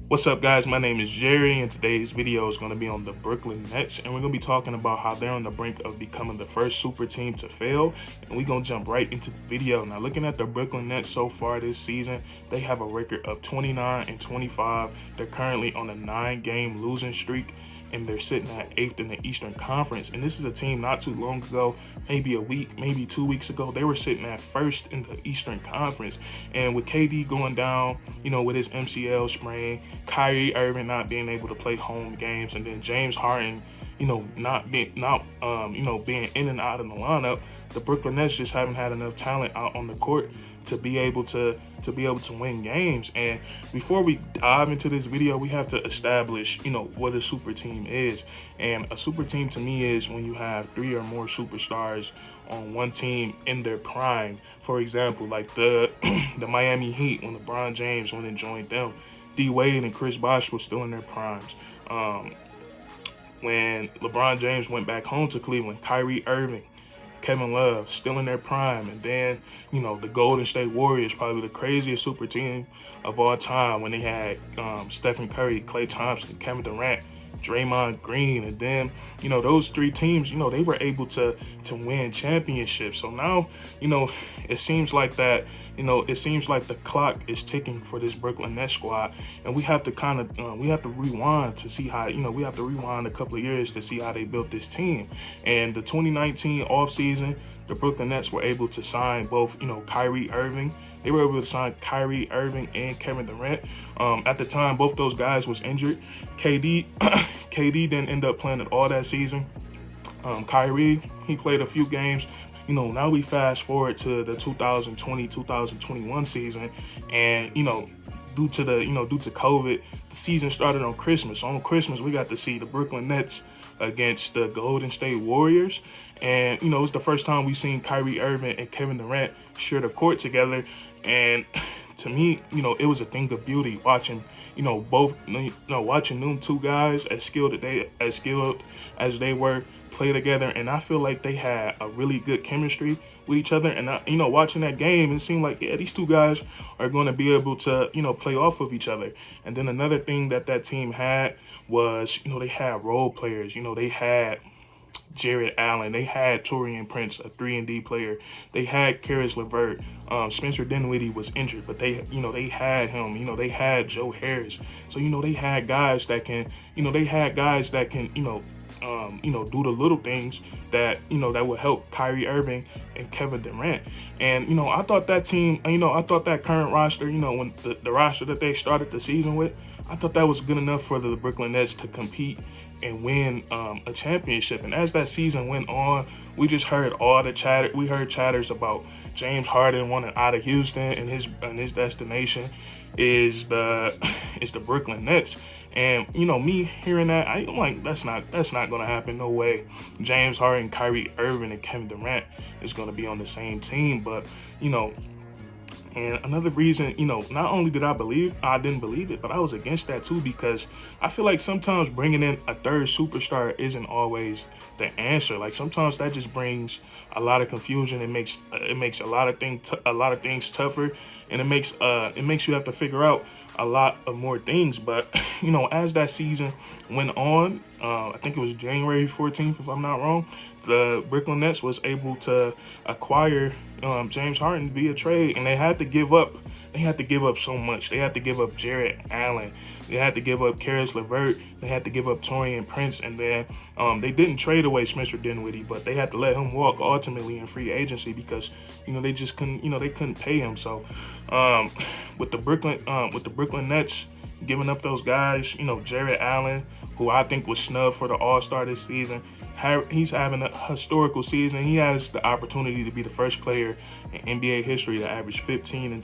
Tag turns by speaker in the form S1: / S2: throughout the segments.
S1: What's up, guys? My name is Jerry, and today's video is going to be on the Brooklyn Nets, and we're going to be talking about how they're on the brink of becoming the first super team to fail, and we're going to jump right into the video. Now, looking at the Brooklyn Nets so far this season, they have a record of 29-25. They're currently on a 9-game losing streak, and they're sitting at 8th in the Eastern Conference. And this is a team not too long ago, maybe a week, maybe 2 weeks ago, they were sitting at 1st in the Eastern Conference. And with KD going down, with his MCL sprain, Kyrie Irving not being able to play home games, and then James Harden, being in and out of the lineup, the Brooklyn Nets just haven't had enough talent out on the court to be able to win games. And before we dive into this video, we have to establish, what a super team is. And a super team to me is when you have 3 or more superstars on one team in their prime. For example, like the the Miami Heat, when LeBron James went and joined them, D Wade and Chris Bosh were still in their primes. When LeBron James went back home to Cleveland, Kyrie Irving, Kevin Love, still in their prime. And then, the Golden State Warriors, probably the craziest super team of all time, when they had Stephen Curry, Klay Thompson, Kevin Durant, Draymond Green. And then, those 3 teams, they were able to win championships. So now, it seems like that, it seems like the clock is ticking for this Brooklyn Nets squad. And we have to kind of, we have to rewind to see how, we have to rewind a couple of years to see how they built this team. And the 2019 offseason, the Brooklyn Nets were able to sign both, Kyrie Irving. They were able to sign Kyrie Irving and Kevin Durant. At the time, both those guys was injured. KD didn't end up playing at all that season. Kyrie, he played a few games. Now we fast forward to the 2020-2021 season, and due to COVID, the season started on Christmas. On Christmas, we got to see the Brooklyn Nets against the Golden State Warriors. And, it's the first time we've seen Kyrie Irving and Kevin Durant share the court together. And to me, it was a thing of beauty watching, watching them 2 guys as skilled as they were play together. And I feel like they had a really good chemistry with each other. And, watching that game, it seemed like, these 2 guys are going to be able to, play off of each other. And then another thing that team had was, they had role players. They had Jared Allen, they had Taurean Prince, a 3-and-D player. They had Karis LeVert. Spencer Dinwiddie was injured, but they had him. They had Joe Harris. So they had guys that can, do the little things that that will help Kyrie Irving and Kevin Durant. And I thought that team, I thought that current roster, when the roster that they started the season with, I thought that was good enough for the Brooklyn Nets to compete and win a championship. And as that season went on, we just heard all the chatter. We heard chatters about James Harden wanting out of Houston, and his destination is the Brooklyn Nets. And me hearing that, I'm like, that's not gonna happen. No way. James Harden, Kyrie Irving, and Kevin Durant is gonna be on the same team. But and another reason, not only did I didn't believe it, but I was against that too, because I feel like sometimes bringing in a 3rd superstar isn't always the answer. Like, sometimes that just brings a lot of confusion. It makes a lot of things tougher, and it makes you have to figure out a lot of more things. But as that season went on, I think it was January 14th, if I'm not wrong, the Brooklyn Nets was able to acquire James Harden via trade, and they had to give up so much. They had to give up Jared Allen. They had to give up Karis LeVert. They had to give up Taurean Prince. And then they didn't trade away Spencer Dinwiddie, but they had to let him walk ultimately in free agency because, they just couldn't, they couldn't pay him. So with the Brooklyn Nets giving up those guys, Jared Allen, who I think was snubbed for the All-Star this season, he's having a historical season. He has the opportunity to be the first player in NBA history to average 15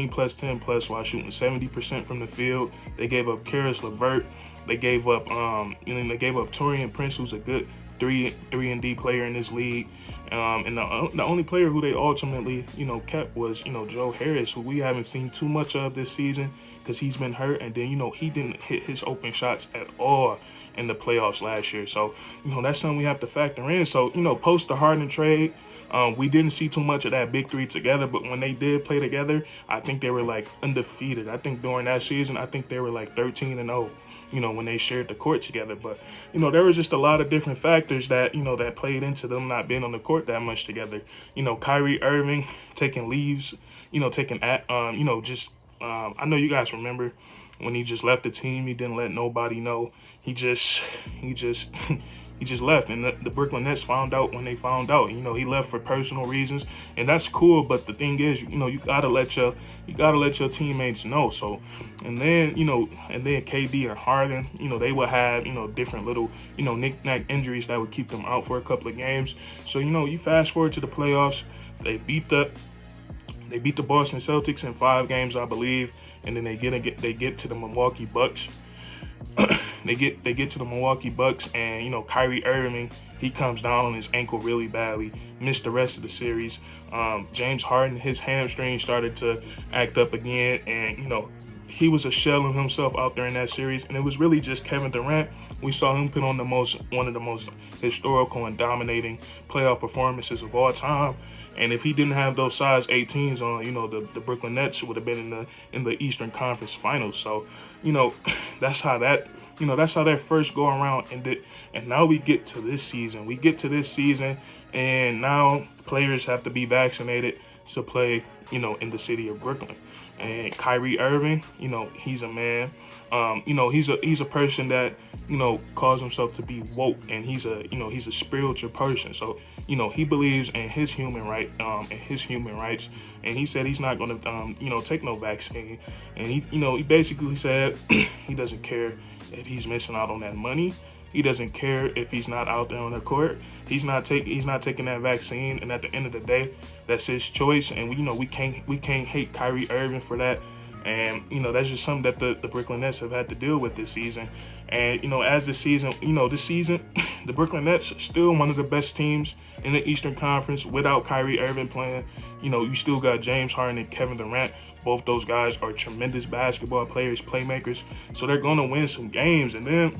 S1: plus 10 plus while shooting 70% from the field. They gave up Karis LeVert. They gave up Taurean Prince, who's a good 3-and-D player in this league. And the only player who they ultimately, kept was, Joe Harris, who we haven't seen too much of this season because he's been hurt. And then, he didn't hit his open shots at all in the playoffs last year. So, that's something we have to factor in. So, post the Harden trade, we didn't see too much of that big three together, but when they did play together, I think they were like undefeated. I think during that season, I think they were like 13-0, when they shared the court together. But, there was just a lot of different factors that, that played into them not being on the court that much together. Kyrie Irving taking leaves, taking at, just, I know you guys remember when he just left the team, he didn't let nobody know. He just he just left, and the Brooklyn Nets found out when they found out. He left for personal reasons, and that's cool. But the thing is, you gotta let your teammates know. So, and then KD or Harden, they will have different little knick-knack injuries that would keep them out for a couple of games. So you fast forward to the playoffs, they beat the Boston Celtics in 5 games, I believe, and then they get to the Milwaukee Bucks. They get to the Milwaukee Bucks, and Kyrie Irving, he comes down on his ankle really badly, missed the rest of the series. James Harden, his hamstring started to act up again, and he was a shell of himself out there in that series, and it was really just Kevin Durant. We saw him put on one of the most historical and dominating playoff performances of all time. And if he didn't have those size 18s on, the Brooklyn Nets would have been in the Eastern Conference Finals. So, that's how that first go around ended. And now we get to this season. And now players have to be vaccinated to play, in the city of Brooklyn. And Kyrie Irving, he's a man. He's a person that, calls himself to be woke, and he's a spiritual person. So, he believes in his human rights, and he said he's not going to, take no vaccine. And he basically said he doesn't care if he's missing out on that money. He doesn't care if he's not out there on the court. He's not taking that vaccine, and at the end of the day, that's his choice. And we can't hate Kyrie Irving for that. And that's just something that the Brooklyn Nets have had to deal with this season. And as this season, the Brooklyn Nets are still one of the best teams in the Eastern Conference without Kyrie Irving playing. You still got James Harden and Kevin Durant. Both those guys are tremendous basketball players, playmakers. So they're going to win some games. And then,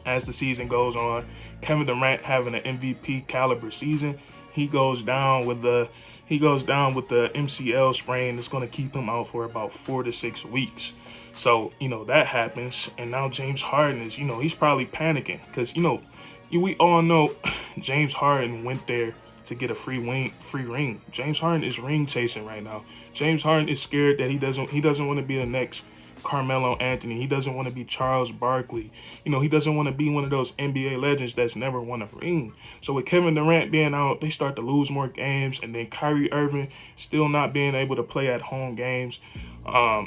S1: as the season goes on, Kevin Durant having an MVP caliber season, he goes down with the MCL sprain that's going to keep him out for about 4 to 6 weeks. So that happens, and now James Harden is he's probably panicking because we all know James Harden went there to get a free ring. James Harden is ring chasing right now. James Harden is scared that he doesn't want to be the next Carmelo Anthony. He doesn't want to be Charles Barkley. He doesn't want to be one of those NBA legends that's never won a ring. So with Kevin Durant being out, they start to lose more games, and then Kyrie Irving still not being able to play at home games.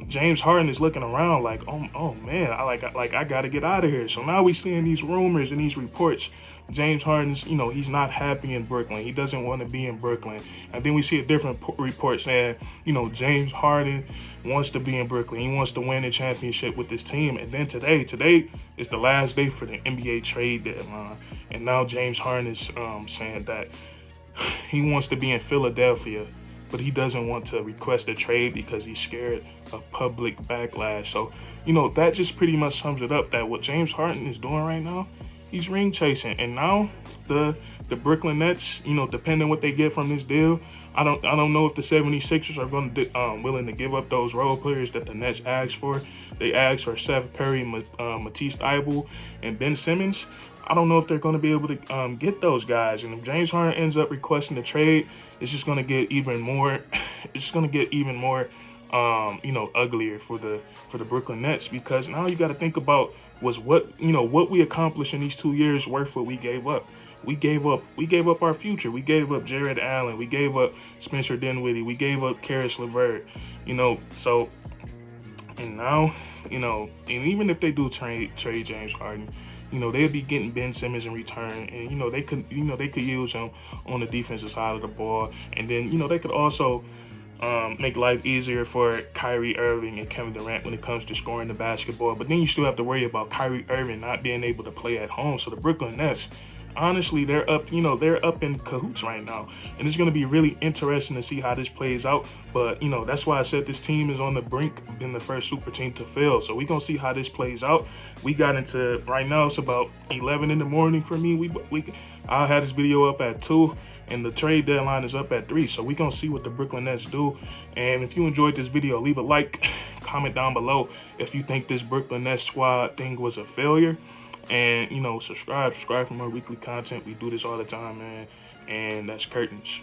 S1: James Harden is looking around like, oh man, I gotta get out of here. So now we seeing these rumors and these reports. James Harden's, he's not happy in Brooklyn. He doesn't want to be in Brooklyn. And then we see a different report saying, James Harden wants to be in Brooklyn. He wants to win a championship with this team. And then today is the last day for the NBA trade deadline. And now James Harden is saying that he wants to be in Philadelphia, but he doesn't want to request a trade because he's scared of public backlash. So, that just pretty much sums it up, that what James Harden is doing right now, he's ring chasing. And now the Brooklyn Nets, depending what they get from this deal, I don't know if the 76ers are going to willing to give up those role players that the Nets asked for. They asked for Seth Curry, Matisse Thybulle, and Ben Simmons. I don't know if they're going to be able to get those guys. And if James Harden ends up requesting a trade, it's just going to get even more. It's going to get even more, uglier for the Brooklyn Nets, because now you got to think about what we accomplished in these 2 years worth what we gave up. We gave up our future. We gave up Jared Allen. We gave up Spencer Dinwiddie. We gave up Karis LeVert. So, and now, and even if they do trade James Harden, they'll be getting Ben Simmons in return, and they could use him on the defensive side of the ball, and then they could also make life easier for Kyrie Irving and Kevin Durant when it comes to scoring the basketball. But then you still have to worry about Kyrie Irving not being able to play at home. So the Brooklyn Nets, honestly, they're up, they're up in cahoots right now. And it's going to be really interesting to see how this plays out. But, that's why I said this team is on the brink, in the first super team to fail. So we're going to see how this plays out. We got into, right now, it's about 11 in the morning for me. I'll have this video up at 2, and the trade deadline is up at 3. So we're going to see what the Brooklyn Nets do. And if you enjoyed this video, leave a like, comment down below if you think this Brooklyn Nets squad thing was a failure. And, subscribe for more weekly content. We do this all the time, man. And that's curtains.